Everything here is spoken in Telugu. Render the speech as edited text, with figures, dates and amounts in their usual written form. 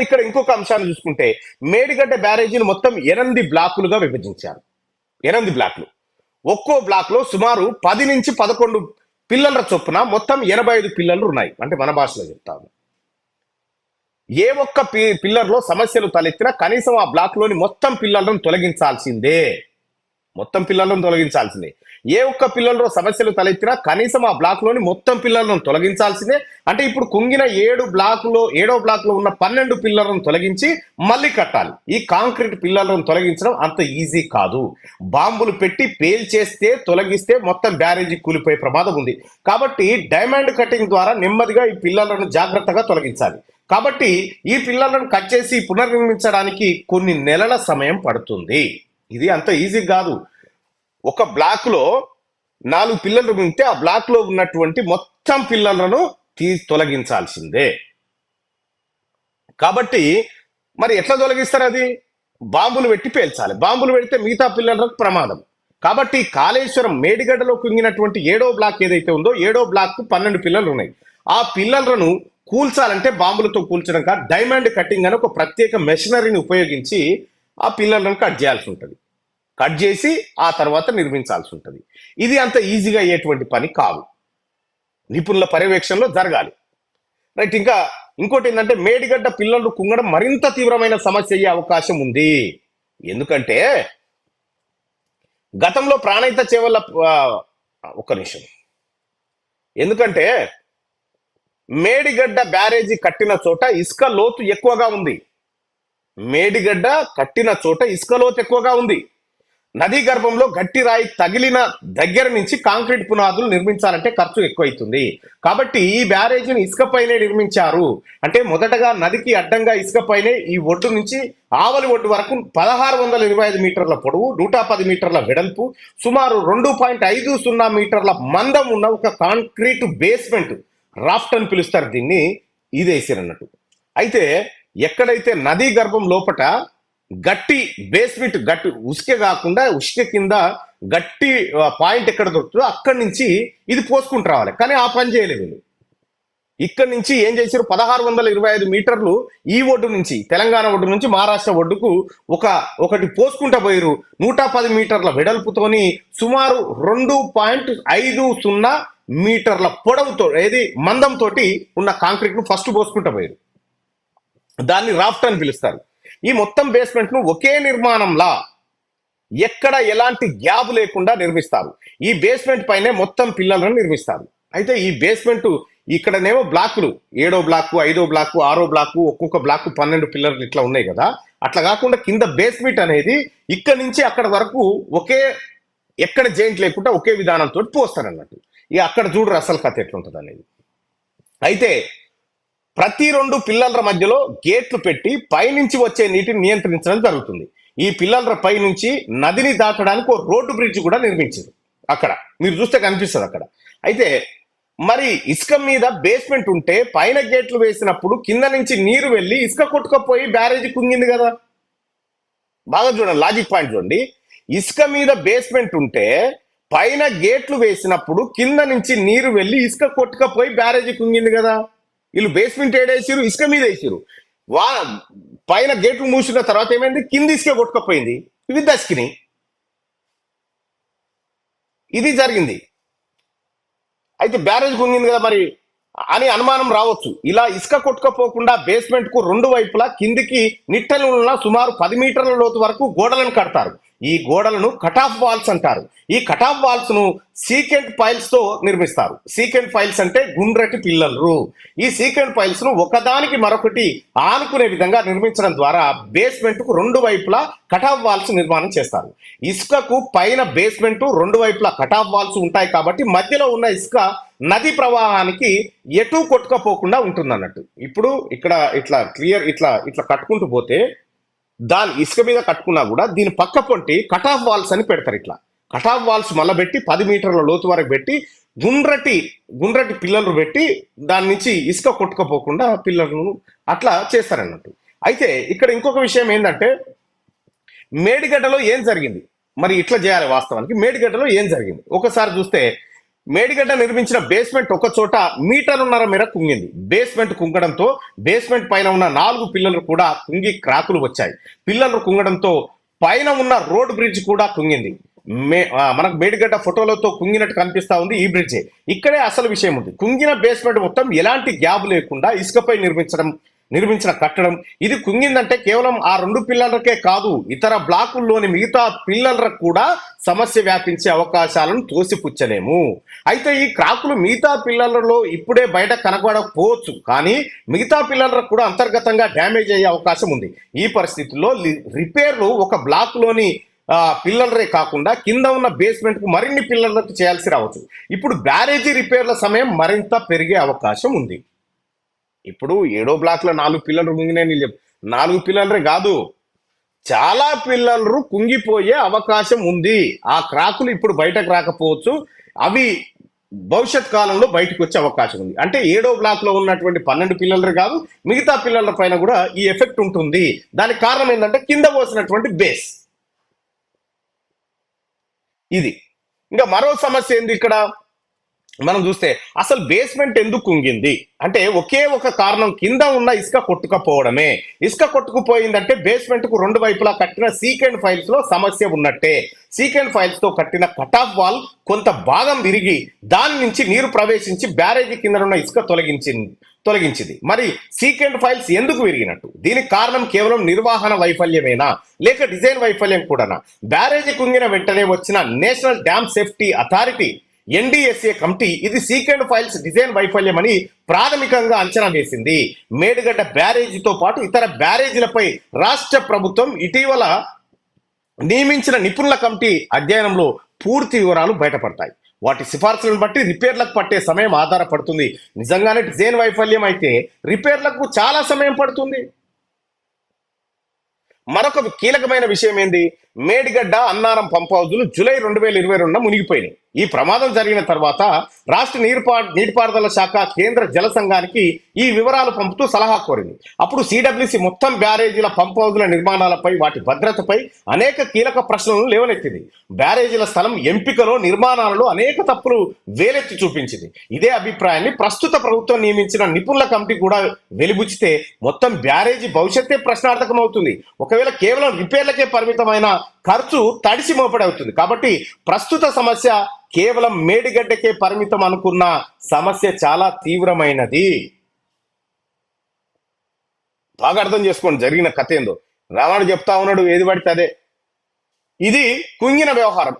ఇక్కడ ఇంకొక అంశాన్ని చూసుకుంటే మేడిగడ్డ బ్యారేజీని మొత్తం 8 బ్లాకులుగా విభజించారు. 8 బ్లాకులు. ఒక్కో బ్లాక్ లో సుమారు 10 నుంచి 11 పిల్లల చొప్పున మొత్తం 85 పిల్లలు ఉన్నాయి. అంటే మన భాషలో చెప్తాము. ఏ ఒక్క పిల్లర్లో సమస్యలు తలెత్తినా కనీసం ఆ బ్లాక్ లోని మొత్తం పిల్లలను తొలగించాల్సిందే. మొత్తం పిల్లలను తొలగించాల్సిందే. ఏ ఒక్క పిల్లల్లో సమస్యలు తలెత్తినా కనీసం ఆ బ్లాక్ లోని మొత్తం పిల్లలను తొలగించాల్సిందే. అంటే ఇప్పుడు కుంగిన 7 బ్లాకులో 7వ బ్లాక్ లో ఉన్న 12 పిల్లలను తొలగించి మళ్ళీ కట్టాలి. ఈ కాంక్రీట్ పిల్లలను తొలగించడం అంత ఈజీ కాదు. బాంబులు పెట్టి పేల్చేస్తే తొలగిస్తే మొత్తం బ్యారేజీ కూలిపోయే ప్రమాదం ఉంది. కాబట్టి డైమండ్ కటింగ్ ద్వారా నెమ్మదిగా ఈ పిల్లలను జాగ్రత్తగా తొలగించాలి. కాబట్టి ఈ పిల్లలను కట్ చేసి పునర్నిర్మించడానికి కొన్ని నెలల సమయం పడుతుంది. ఇది అంత ఈజీ కాదు. ఒక బ్లాక్ లో 4 పిల్లలు ఉంటే ఆ బ్లాక్ లో ఉన్నటువంటి మొత్తం పిల్లలను తొలగించాల్సిందే. కాబట్టి మరి ఎట్లా తొలగిస్తారు? అది బాంబులు పెట్టి పేల్చాలి. బాంబులు పెడితే మిగతా పిల్లలకు ప్రమాదం. కాబట్టి కాళేశ్వరం మేడిగడ్డలో కుంగినటువంటి 7వ బ్లాక్ ఏదైతే ఉందో 7వ బ్లాక్ కు 12 పిల్లలు ఉన్నాయి. ఆ పిల్లలను కూల్చాలంటే బాంబులతో కూల్చడం కాదు, డైమండ్ కటింగ్ అని ఒక ప్రత్యేక మెషినరీని ఉపయోగించి ఆ పిల్లలను కట్ చేయాల్సి ఉంటుంది. కట్ చేసి ఆ తర్వాత నిర్మించాల్సి ఉంటుంది. ఇది అంత ఈజీగా అయ్యేటువంటి పని కాదు. నిపుణుల పర్యవేక్షణలో జరగాలి. రైట్. ఇంకా ఇంకోటి ఏంటంటే మేడిగడ్డ పిల్లలు కుంగడం మరింత తీవ్రమైన సమస్య అయ్యే అవకాశం ఉంది. ఎందుకంటే గతంలో ప్రాణహిత చేవల ఒక్క నిమిషం. ఎందుకంటే మేడిగడ్డ బ్యారేజీ కట్టిన చోట ఇసుక లోతు ఎక్కువగా ఉంది. మేడిగడ్డ కట్టిన చోట ఇసుక లోతు ఎక్కువగా ఉంది. నదీ గర్భంలో గట్టి రాయి తగిలిన దగ్గర నుంచి కాంక్రీట్ పునాదులు నిర్మించాలంటే ఖర్చు ఎక్కువైతుంది. కాబట్టి ఈ బ్యారేజీని ఇసుక పైనే నిర్మించారు. అంటే మొదటగా నదికి అడ్డంగా ఇసుక పైనే ఈ ఒడ్డు నుంచి ఆవలి ఒడ్డు వరకు 1625 మీటర్ల పొడవు, 110 మీటర్ల వెడల్పు, సుమారు 2.50 మీటర్ల మందం ఉన్న ఒక కాంక్రీట్ బేస్మెంట్, రాఫ్ట్ అని పిలుస్తారు దీన్ని, ఇది వేసిరన్నట్టు. అయితే ఎక్కడైతే నదీ గర్భం లోపట గట్టి బేస్మెంట్, గట్టి ఉసుకే కాకుండా ఉసుక కింద గట్టి పాయింట్ ఎక్కడ దొరుకుతుందో అక్కడి నుంచి ఇది పోసుకుంటూ రావాలి. కానీ ఆ పని చేయలేదు వీళ్ళు. ఇక్కడి నుంచి ఏం చేశారు, 1625 మీటర్లు ఈ ఒడ్డు నుంచి, తెలంగాణ ఒడ్డు నుంచి మహారాష్ట్ర ఒడ్డుకు ఒకటి పోసుకుంటా పోయారు. 110 మీటర్ల వెడల్పుతోని సుమారు 2.50 మీటర్ల పొడవుతో మందంతో ఉన్న కాంక్రీట్ ను ఫస్ట్ పోసుకుంటా పోయారు. దాన్ని రాఫ్ట్ అని పిలుస్తారు. ఈ మొత్తం బేస్మెంట్ ను ఒకే నిర్మాణంలా ఎక్కడ ఎలాంటి గ్యాప్ లేకుండా నిర్మిస్తారు. ఈ బేస్మెంట్ పైనే మొత్తం పిల్లలను నిర్మిస్తారు. అయితే ఈ బేస్మెంట్ ఇక్కడనేమో బ్లాకులు 7వ బ్లాక్, 5వ బ్లాక్, 6వ బ్లాక్, ఒక్కొక్క బ్లాక్ 12 పిల్లర్లు ఇట్లా ఉన్నాయి కదా. అట్లా కాకుండా కింద బేస్మెంట్ అనేది ఇక్కడ నుంచి అక్కడ వరకు ఎక్కడ జాయింట్ లేకుండా ఒకే విధానంతో పోస్తారు అన్నట్టు. ఇక అక్కడ చూడరు అసలు కథ ఎట్లుంటుంది అనేది. అయితే ప్రతి 2 పిల్లర్ల మధ్యలో గేట్లు పెట్టి పైనుంచి వచ్చే నీటిని నియంత్రించడం జరుగుతుంది. ఈ పిల్లర్ల పై నుంచి నదిని దాటడానికి ఒక రోడ్డు బ్రిడ్జ్ కూడా నిర్మించారు. అక్కడ మీరు చూస్తే కనిపిస్తుంది అక్కడ. అయితే మరి ఇసుక మీద బేస్మెంట్ ఉంటే పైన గేట్లు వేసినప్పుడు కింద నుంచి నీరు వెళ్ళి ఇసుక కొట్టుకపోయి బ్యారేజీ కుంగింది కదా. బాగా చూడండి, లాజిక్ పాయింట్ చూడండి. ఇసుక మీద బేస్మెంట్ ఉంటే పైన గేట్లు వేసినప్పుడు కింద నుంచి నీరు వెళ్ళి ఇసుక కొట్టుకపోయి బ్యారేజీ కుంగింది కదా. వీళ్ళు బేస్మెంట్ ఏడేసారు, ఇసుక మీద వేసారు. పైన గేట్లు మూసిన తర్వాత ఏమైంది, కింద ఇసుక కొట్టుకపోయింది, ఇవి దశకిని. ఇది జరిగింది. అయితే బ్యారేజ్ కుంగింది కదా మరి అని అనుమానం రావచ్చు. ఇలా ఇసుక కొట్టుకపోకుండా బేస్మెంట్ కు 2 వైపులా కిందికి నిట్టలు ఉన్న సుమారు 10 మీటర్ల లోతు వరకు గోడలను కడతారు. ఈ గోడలను కటాఫ్ వాల్స్ అంటారు. ఈ కటాఫ్ వాల్స్ ను సీకెంట్ పైల్స్ తో నిర్మిస్తారు. సీకెంట్ పైల్స్ అంటే గుండ్రటి పిల్లలు. ఈ సీకెంట్ పైల్స్ ను ఒకదానికి మరొకటి ఆనుకునే విధంగా నిర్మించడం ద్వారా బేస్మెంట్ కు 2 వైపులా కటాఫ్ వాల్స్ నిర్మాణం చేస్తారు. ఇసుకకు పైన బేస్మెంట్ 2 వైపులా కటాఫ్ వాల్స్ ఉంటాయి కాబట్టి మధ్యలో ఉన్న ఇసుక నది ప్రవాహానికి ఎటు కొట్టుకపోకుండా ఉంటుంది అన్నట్టు. ఇప్పుడు ఇక్కడ ఇట్లా క్లియర్ ఇట్లా కట్టుకుంటూ పోతే దాని ఇసుక మీద కట్టుకున్నా కూడా దీని పక్క పొంటి కటాఫ్ వాల్స్ అని పెడతారు. ఇట్లా కటాఫ్ వాల్స్ మళ్ళీ పెట్టి 10 మీటర్ల లోతు వరకు పెట్టి గుండ్రటి పిల్లలు పెట్టి దాని నుంచి ఇసుక కొట్టుకపోకుండా పిల్లలను అట్లా చేస్తారన్నట్టు. అయితే ఇక్కడ ఇంకొక విషయం ఏంటంటే మేడిగడ్డలో ఏం జరిగింది, మరి ఇట్లా చేయాలి. వాస్తవానికి మేడిగడ్డలో ఏం జరిగింది ఒకసారి చూస్తే మేడిగడ్డ నిర్మించిన బేస్మెంట్ ఒక చోట మీటరున్నర మేర కుంగింది. బేస్మెంట్ కుంగడంతో బేస్మెంట్ పైన ఉన్న 4 పిల్లలు కూడా కుంగి క్రాకులు వచ్చాయి. పిల్లలు కుంగడంతో పైన ఉన్న రోడ్ బ్రిడ్జ్ కూడా కుంగింది. మనకు మేడిగడ్డ ఫోటోలతో కుంగినట్టు కనిపిస్తా ఉంది ఈ బ్రిడ్జే. ఇక్కడే అసలు విషయం ఉంది. కుంగిన బేస్మెంట్ మొత్తం ఎలాంటి గ్యాప్ లేకుండా ఇసుకపై నిర్మించిన కట్టడం. ఇది కుంగిందంటే కేవలం ఆ 2 పిల్లలకే కాదు, ఇతర బ్లాకుల్లోని మిగతా పిల్లలకు కూడా సమస్య వ్యాపించే అవకాశాలను తోసిపుచ్చలేము. అయితే ఈ క్రాకులు మిగతా పిల్లలలో ఇప్పుడే బయట కనబడకపోవచ్చు, కానీ మిగతా పిల్లలకు కూడా అంతర్గతంగా డ్యామేజ్ అయ్యే అవకాశం ఉంది. ఈ పరిస్థితుల్లో రిపేర్లు ఒక బ్లాక్లోని పిల్లలరే కాకుండా కింద ఉన్న బేస్మెంట్ కు మరిన్ని పిల్లలకు చేయాల్సి రావచ్చు. ఇప్పుడు బ్యారేజీ రిపేర్ల సమయం మరింత పెరిగే అవకాశం ఉంది. ఇప్పుడు 7వ బ్లాక్ లో 4 పిల్లలు కుంగినాయి. 4 పిల్లలరే కాదు, చాలా పిల్లలు కుంగిపోయే అవకాశం ఉంది. ఆ క్రాకులు ఇప్పుడు బయటకు రాకపోవచ్చు, అవి భవిష్యత్ కాలంలో బయటకు వచ్చే అవకాశం ఉంది. అంటే 7వ బ్లాక్ లో ఉన్నటువంటి 12 పిల్లలే కాదు, మిగతా పిల్లల పైన కూడా ఈ ఎఫెక్ట్ ఉంటుంది. దానికి కారణం ఏంటంటే కింద పోసినటువంటి బేస్. ఇది ఇంకా మరో సమస్య ఏంది ఇక్కడ మనం చూస్తే, అసలు బేస్మెంట్ ఎందుకు కుంగింది అంటే ఒకే ఒక కారణం, కింద ఉన్న ఇసుక కొట్టుకపోవడమే. ఇసుక కొట్టుకుపోయిందంటే బేస్మెంట్ కు 2 వైపులా కట్టిన సీకెండ్ ఫైల్స్ లో సమస్య ఉన్నట్టే. సీకెండ్ ఫైల్స్ తో కట్టిన కట్ ఆఫ్ వాల్ కొంత భాగం విరిగి దాని నుంచి నీరు ప్రవేశించి బ్యారేజీ కింద ఉన్న ఇసుక తొలగించింది. మరి సీకెండ్ ఫైల్స్ ఎందుకు విరిగినట్టు? దీనికి కారణం కేవలం నిర్వహణ వైఫల్యమేనా, లేక డిజైన్ వైఫల్యం కూడానా? బ్యారేజీ కుంగిన వెంటనే వచ్చిన national dam safety authority NDSA committee ఇది సీకెండ్ ఫైల్స్ డిజైన్ వైఫల్యం అని ప్రాథమికంగా అంచనా వేసింది. మేడిగడ్డ బ్యారేజీతో పాటు ఇతర బ్యారేజీలపై రాష్ట్ర ప్రభుత్వం ఇటీవల నియమించిన నిపుణుల కమిటీ అధ్యయనంలో పూర్తి వివరాలు బయటపడతాయి. వాటి సిఫార్సులను బట్టి రిపేర్లకు పట్టే సమయం ఆధారపడుతుంది. నిజంగానే డిజైన్ వైఫల్యం అయితే రిపేర్లకు చాలా సమయం పడుతుంది. మరొక కీలకమైన విషయం ఏంది, మేడిగడ్డ అన్నారం పంప్ హౌజులు జూలై 2022 మునిగిపోయినాయి. ఈ ప్రమాదం జరిగిన తర్వాత రాష్ట్ర నీటిపారుదల శాఖ కేంద్ర జల సంఘానికి ఈ వివరాలు పంపుతూ సలహా కోరింది. అప్పుడు CWC మొత్తం బ్యారేజీల పంప్ హౌజుల నిర్మాణాలపై, వాటి భద్రతపై అనేక కీలక ప్రశ్నలను లేవనెత్తింది. బ్యారేజీల స్థలం ఎంపికలో, నిర్మాణాలలో అనేక తప్పులు వేలెత్తి చూపించింది. ఇదే అభిప్రాయాన్ని ప్రస్తుత ప్రభుత్వం నియమించిన నిపుణుల కమిటీ కూడా వెలిబుచ్చితే మొత్తం బ్యారేజీ భవిష్యత్తే ప్రశ్నార్థకం అవుతుంది. ఒకవేళ కేవలం రిపేర్లకే పరిమితమైన ఖర్చు తడిసి మోపడవుతుంది. కాబట్టి ప్రస్తుత సమస్య కేవలం మేడిగడ్డకే పరిమితం అనుకున్న సమస్య చాలా తీవ్రమైనది. బాగా అర్థం చేసుకోండి జరిగిన కథ ఏందో. రావణుడు చెప్తా ఉన్నాడు ఏది పడితే అదే. ఇది కుంగిన వ్యవహారం.